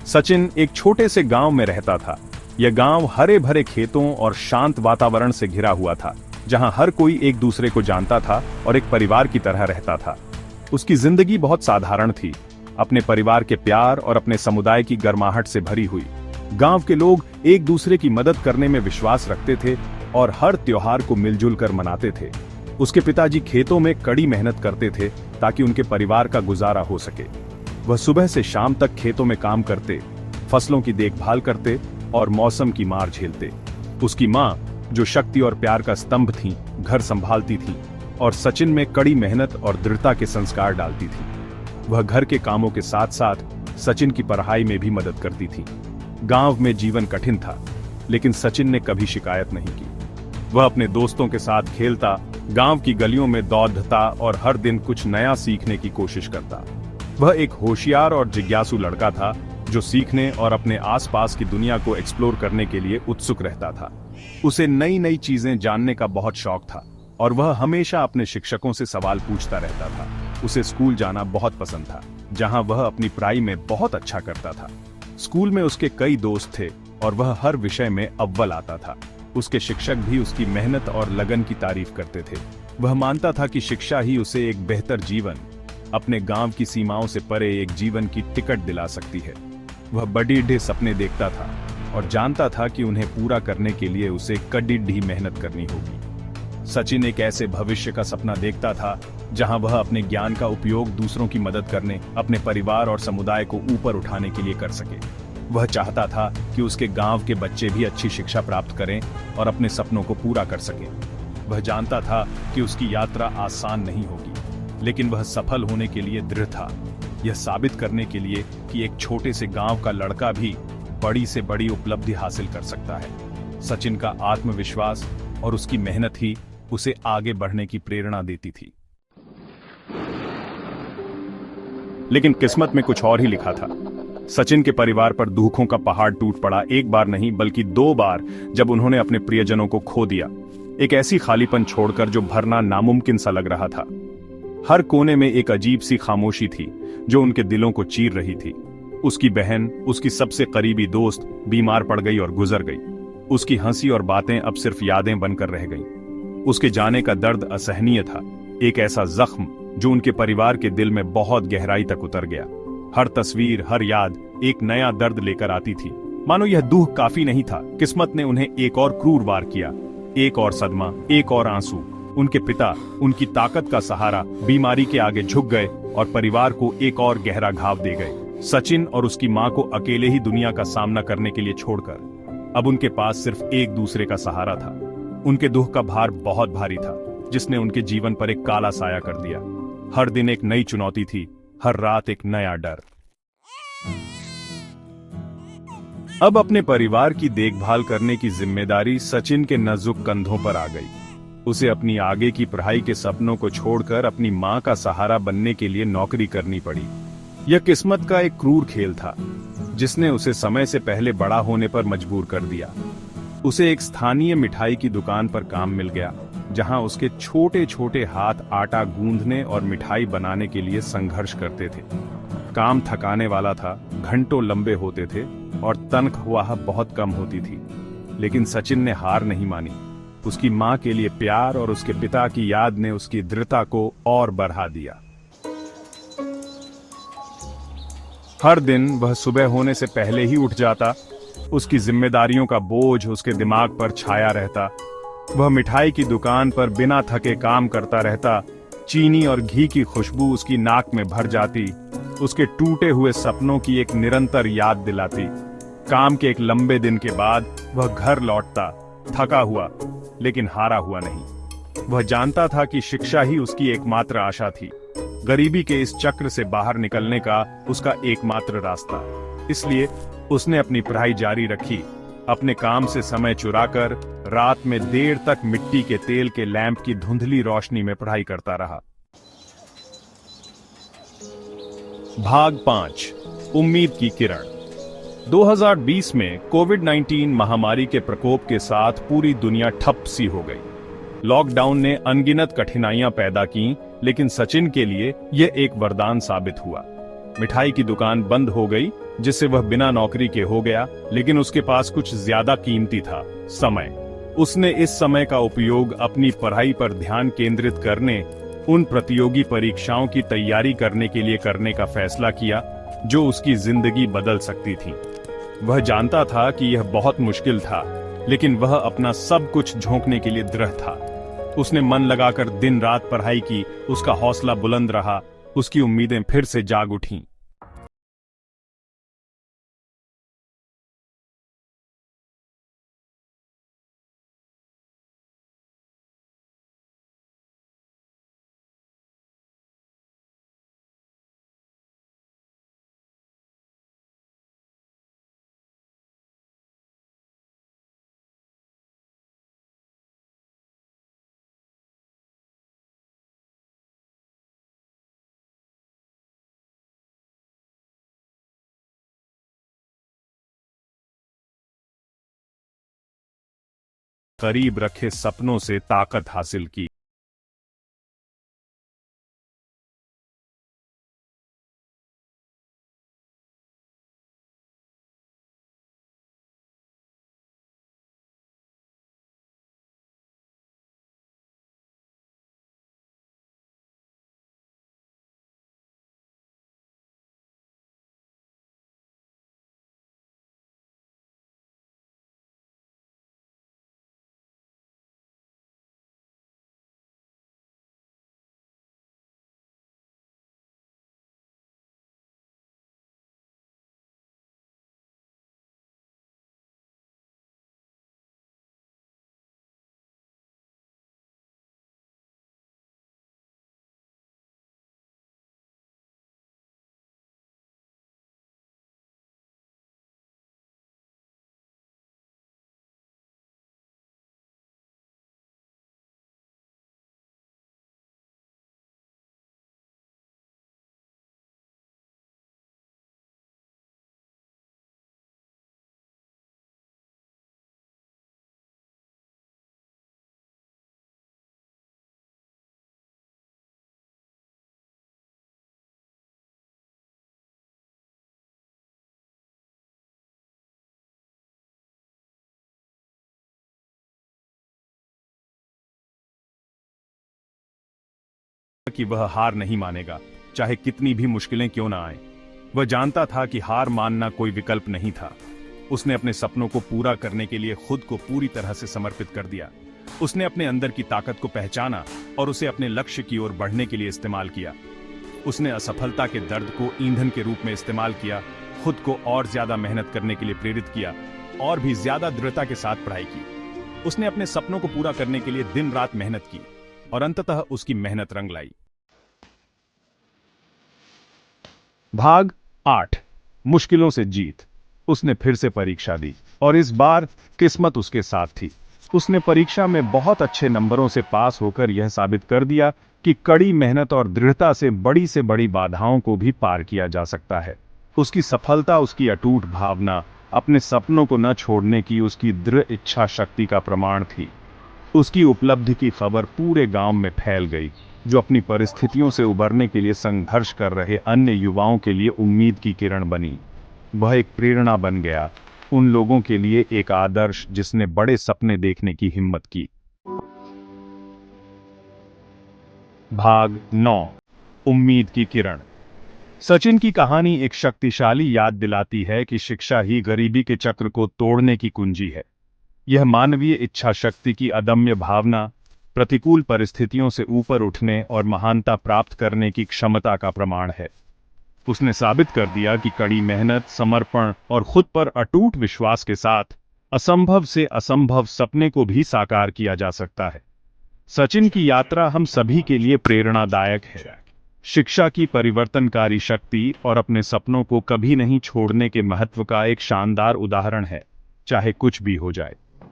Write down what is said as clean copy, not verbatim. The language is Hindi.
सचिन एक छोटे से गांव में रहता था। यह गांव हरे भरे खेतों और शांत वातावरण से घिरा हुआ था, जहां हर कोई एक दूसरे को जानता था और एक परिवार की तरह रहता था। उसकी जिंदगी बहुत साधारण थी, अपने परिवार के प्यार और अपने समुदाय की गर्माहट से भरी हुई। गांव के लोग एक दूसरे की मदद करने में विश्वास रखते थे और हर त्योहार को मिलजुल कर मनाते थे। उसके पिताजी खेतों में कड़ी मेहनत करते थे ताकि उनके परिवार का गुजारा हो सके। वह सुबह से शाम तक खेतों में काम करते, फसलों की देखभाल करते और मौसम की मार झेलते। उसकी माँ, जो शक्ति और प्यार का स्तंभ थी, घर संभालती थी और सचिन में कड़ी मेहनत और दृढ़ता के संस्कार डालती थी। वह घर के कामों के साथ साथ सचिन की पढ़ाई में भी मदद करती थी। गांव में जीवन कठिन था, लेकिन सचिन ने कभी शिकायत नहीं की। वह अपने दोस्तों के साथ खेलता, गांव की गलियों में दौड़ता और हर दिन कुछ नया सीखने की कोशिश करता। वह एक होशियार और जिज्ञासु लड़का था, जो सीखने और अपने आसपास की दुनिया को एक्सप्लोर करने के लिए उत्सुक रहता था। उसे नई नई चीजें जानने का बहुत शौक था और वह हमेशा अपने शिक्षकों से सवाल पूछता रहता था। उसे स्कूल जाना बहुत पसंद था, जहां वह अपनी पढ़ाई में बहुत अच्छा करता था। स्कूल में उसके कई दोस्त थे और वह हर विषय में अव्वल आता था। उसके शिक्षक भी उसकी मेहनत और लगन की तारीफ करते थे। वह मानता था कि शिक्षा ही उसे एक बेहतर जीवन, अपने गांव की सीमाओं से परे एक जीवन की टिकट दिला सकती है। वह बड़ी सपने देखता था और जानता था कि उन्हें पूरा करने के लिए उसे कड़ी मेहनत करनी होगी। सचिन एक ऐसे भविष्य का सपना देखता था जहां वह अपने ज्ञान का उपयोग दूसरों की मदद करने, अपने परिवार और समुदाय को ऊपर उठाने के लिए कर सके। वह चाहता था कि उसके गांव के बच्चे भी अच्छी शिक्षा प्राप्त करें और अपने सपनों को पूरा कर सकें। वह जानता था कि उसकी यात्रा आसान नहीं होगी, लेकिन वह सफल होने के लिए दृढ़ था, यह साबित करने के लिए कि एक छोटे से गांव का लड़का भी बड़ी से बड़ी उपलब्धि हासिल कर सकता है। सचिन का आत्मविश्वास और उसकी मेहनत ही उसे आगे बढ़ने की प्रेरणा देती थी। लेकिन किस्मत में कुछ और ही लिखा था। सचिन के परिवार पर दुखों का पहाड़ टूट पड़ा, एक बार नहीं बल्कि 2 बार, जब उन्होंने अपने प्रियजनों को खो दिया। एक ऐसी खालीपन छोड़कर जो भरना नामुमकिन सा लग रहा था। हर कोने में एक अजीब सी खामोशी थी जो उनके दिलों को चीर रही थी। उसकी बहन, उसकी सबसे करीबी दोस्त, बीमार पड़ गई और गुजर गई। उसकी हंसी और बातें अब सिर्फ यादें बनकर रह गईं। उसके जाने का दर्द असहनीय था, एक ऐसा जख्म जो उनके परिवार के दिल में बहुत गहराई तक उतर गया। हर तस्वीर, हर याद एक नया दर्द लेकर आती थी। मानो यह दुख काफी नहीं था, किस्मत ने उन्हें एक और क्रूर वार किया। एक और सदमा, एक और आंसू। उनके पिता, उनकी ताकत का सहारा, बीमारी के आगे झुक गए और परिवार को एक और गहरा घाव दे गए। सचिन और उसकी मां को अकेले ही दुनिया का सामना करने के लिए छोड़कर अब उनके पास सिर्फ एक दूसरे का सहारा था। उनके दुख का भार बहुत भारी था, जिसने उनके जीवन पर एक काला साया कर दिया। हर दिन एक नई चुनौती थी, हर रात एक नया डर। अब अपने परिवार की देखभाल करने की जिम्मेदारी सचिन के नाजुक कंधों पर आ गई। उसे अपनी आगे की पढ़ाई के सपनों को छोड़कर अपनी मां का सहारा बनने के लिए नौकरी करनी पड़ी। यह किस्मत का एक क्रूर खेल था, जिसने उसे समय से पहले बड़ा होने पर मजबूर कर दिया। उसे एक स्थानीय मिठाई की दुकान पर काम मिल गया, जहां उसके छोटे छोटे हाथ आटा गूंदने और मिठाई बनाने के लिए संघर्ष करते थे। काम थकाने वाला था, घंटों लंबे होते थे और तनख्वाह बहुत कम होती थी। लेकिन सचिन ने हार नहीं मानी। उसकी मां के लिए प्यार और उसके पिता की याद ने उसकी दृढ़ता को और बढ़ा दिया। हर दिन वह सुबह होने से पहले ही उठ जाता। उसकी जिम्मेदारियों का बोझ उसके दिमाग पर छाया रहता। वह मिठाई की दुकान पर बिना थके काम करता रहता। चीनी और घी की खुशबू उसकी नाक में भर जाती, उसके टूटे हुए सपनों की एक निरंतर याद दिलाती। काम के एक लंबे दिन के बाद वह घर लौटता, थका हुआ लेकिन हारा हुआ नहीं। वह जानता था कि शिक्षा ही उसकी एकमात्र आशा थी, गरीबी के इस चक्र से बाहर निकलने का उसका एकमात्र रास्ता। इसलिए उसने अपनी पढ़ाई जारी रखी, अपने काम से समय चुराकर रात में देर तक मिट्टी के तेल के लैंप की धुंधली रोशनी में पढ़ाई करता रहा। भाग 5, उम्मीद की किरण। 2020 में कोविड-19 महामारी के प्रकोप के साथ पूरी दुनिया ठप सी हो गई। लॉकडाउन ने अनगिनत कठिनाइयां पैदा की, लेकिन सचिन के लिए यह एक वरदान साबित हुआ। मिठाई की दुकान बंद हो गई, जिससे वह बिना नौकरी के हो गया, लेकिन उसके पास कुछ ज्यादा कीमती था, समय। उसने इस समय का उपयोग अपनी पढ़ाई पर ध्यान केंद्रित करने, उन प्रतियोगी परीक्षाओं की तैयारी करने के लिए करने का फैसला किया जो उसकी जिंदगी बदल सकती थी। वह जानता था कि यह बहुत मुश्किल था, लेकिन वह अपना सब कुछ झोंकने के लिए दृढ़ था। उसने मन लगाकर दिन रात पढ़ाई की, उसका हौसला बुलंद रहा, उसकी उम्मीदें फिर से जाग उठीं। करीब रखे सपनों से ताकत हासिल की। कि वह हार नहीं मानेगा, चाहे कितनी भी मुश्किलें क्यों ना आए। वह जानता था कि हार मानना कोई विकल्प नहीं था। उसने अपने सपनों को पूरा करने के लिए खुद को पूरी तरह से समर्पित कर दिया। उसने अपने अंदर की ताकत को पहचाना और उसे अपने लक्ष्य की ओर बढ़ने के लिए इस्तेमाल किया। उसने असफलता के दर्द को ईंधन के रूप में इस्तेमाल किया, खुद को और ज्यादा मेहनत करने के लिए प्रेरित किया और भी ज्यादा दृढ़ता के साथ पढ़ाई की। उसने अपने सपनों को पूरा करने के लिए दिन रात मेहनत की और अंततः उसकी मेहनत रंग लाई। भाग 8, मुश्किलों से जीत। उसने फिर से परीक्षा दी और इस बार किस्मत उसके साथ थी। उसने परीक्षा में बहुत अच्छे नंबरों से पास होकर यह साबित कर दिया कि कड़ी मेहनत और दृढ़ता से बड़ी बाधाओं को भी पार किया जा सकता है। उसकी सफलता उसकी अटूट भावना, अपने सपनों को न छोड़ने की उसकी दृढ़ इच्छा शक्ति का प्रमाण थी। उसकी उपलब्धि की खबर पूरे गांव में फैल गई, जो अपनी परिस्थितियों से उबरने के लिए संघर्ष कर रहे अन्य युवाओं के लिए उम्मीद की किरण बनी। वह एक प्रेरणा बन गया, उन लोगों के लिए एक आदर्श जिसने बड़े सपने देखने की हिम्मत की। भाग 9, उम्मीद की किरण। सचिन की कहानी एक शक्तिशाली याद दिलाती है कि शिक्षा ही गरीबी के चक्र को तोड़ने की कुंजी है। यह मानवीय इच्छा शक्ति की अदम्य भावना, प्रतिकूल परिस्थितियों से ऊपर उठने और महानता प्राप्त करने की क्षमता का प्रमाण है। उसने साबित कर दिया कि कड़ी मेहनत, समर्पण और खुद पर अटूट विश्वास के साथ असंभव से असंभव सपने को भी साकार किया जा सकता है। सचिन की यात्रा हम सभी के लिए प्रेरणादायक है। शिक्षा की परिवर्तनकारी शक्ति और अपने सपनों को कभी नहीं छोड़ने के महत्व का एक शानदार उदाहरण है, चाहे कुछ भी हो जाए।